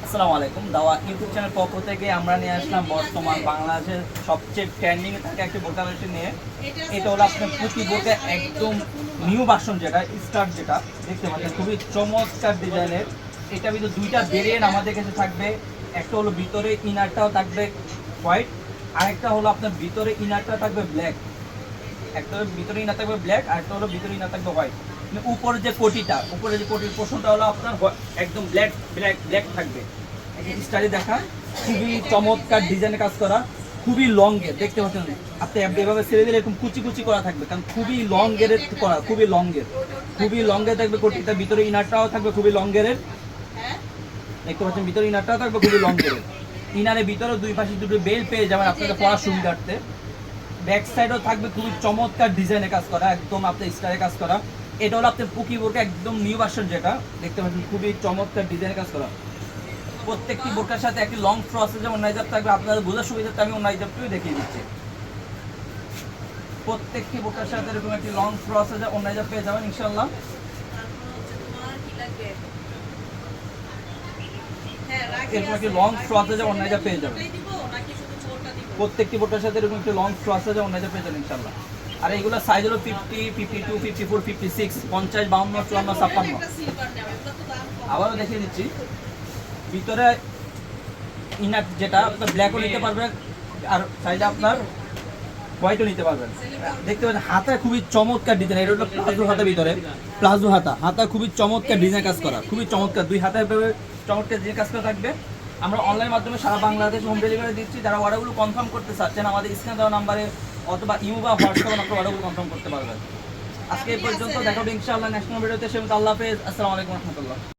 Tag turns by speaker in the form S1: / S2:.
S1: আসসালামু আলাইকুম। দাওয়া ইউটিউব চ্যানেল পক্ষ থেকে আমরা নিয়ে আসলাম বর্তমান বাংলাদেশের সবচেয়ে ট্রেন্ডিং এ থাকা একটি বোরকা কালেকশন নিয়ে। এটা হলো আপনার পুঁতি বোরকা একদম নিউ ভার্সন, যেটা স্টার্ট, যেটা দেখতে পাচ্ছেন খুবই চমৎকার ডিজাইনের। এটা ভিতরে দুইটা ভেরিয়েন্ট আমাদের কাছে থাকবে। একটা হলো ভিতরে ইনারটাও থাকবে হোয়াইট, আরেকটা হলো আপনার ভিতরে ইনারটা থাকবে ব্ল্যাক। একটা হলো ভিতরে ইনার থাকবে ব্ল্যাক, আরেকটা হলো ভিতরে ইনার থাকবে হোয়াইট। উপরে যে কোটিটা, উপরে যে কোটির পোর্শনটা হলো আপনার একদম ব্ল্যাক ব্ল্যাক ব্ল্যাক থাকবে। স্টাইলে দেখা, খুবই চমৎকার ডিজাইনে কাজ করা, খুবই লং এর দেখতে পাচ্ছেন। আপনি এভাবে ছেড়ে দিলে এরকম কুচি কুচি করা থাকবে, কারণ খুবই লং এর করা, খুবই লং এর, খুবই লং এর থাকবে কোটিটা। ভিতরে ইনারটাও থাকবে খুবই লং এর, দেখতে পাচ্ছেন ভিতরে ইনারটাও থাকবে খুবই লং এর। ইনারের ভিতরে দুই পাশে দুটো বেল পেয়ে যাবেন আপনাদের পড়ার সুবিধার্থে। ব্যাক সাইডও থাকবে খুবই চমৎকার ডিজাইনে কাজ করা, একদম আপনার স্টাইলে কাজ করা। এটা হলো আপনার পুকি বোরকা একদম নিউ ভার্সন, যেটা দেখতে পাচ্ছেন খুবই চমৎকার ডিজাইনে কাজ করা। প্রত্যেকটি বোরকার সাথে একটি লং ফ্রসে যেমন নাইজাব থাকবে, আপনাদের বোঝার সুবিধাতে আমি নাইজাবটাই দেখিয়ে দিচ্ছি। প্রত্যেকটি বোরকার সাথে এরকম একটি লং ফ্রসে যে নাইজাব পেয়ে যাবেন ইনশাআল্লাহ। এরকম একটি লং ফ্রসে যে নাইজাব পেয়ে যাবেন। প্রত্যেকটি বোরকার সাথে এরকম একটি লং ফ্রসে যে নাইজাব পেয়ে যাবেন ইনশাআল্লাহ। আর এইগুলো সাইজ হলো 50, 52, 54, 56, 50, 52, 54, 56। আবারও দেখিয়ে দিচ্ছি। ভিতরে ইনার যেটা আপনার ব্ল্যাকও নিতে পারবেন, আর সাইডে আপনার হোয়াইটও নিতে পারবেন। দেখতে পাচ্ছেন হাতা খুবই চমৎকার ডিজাইন। এটা হলো প্লাজো হাতা, ভিতরে প্লাজো হাতা, হাতা খুবই চমৎকার ডিজাইন কাজ করা, খুবই চমৎকার। দুই হাতে চমৎকার ডিজাইন কাজ করা থাকবে। আমরা অনলাইন মাধ্যমে সারা বাংলাদেশ হোম ডেলিভারি দিচ্ছি। যারা অর্ডারগুলো কনফার্ম করতে চাচ্ছেন আমাদের স্ক্রিনে দেওয়া নাম্বারে অথবা ইমো বা হোয়াটসঅ্যাপে আপনারা অর্ডারগুলো কনফার্ম করতে পারবেন। আজকে এই পর্যন্ত, দেখা হবে ইনশাআল্লাহ নেক্সট ভিডিওতে। সে আল্লাহ হাফেজ, আসসালামু আলাইকুম রহমতুল্লাহ।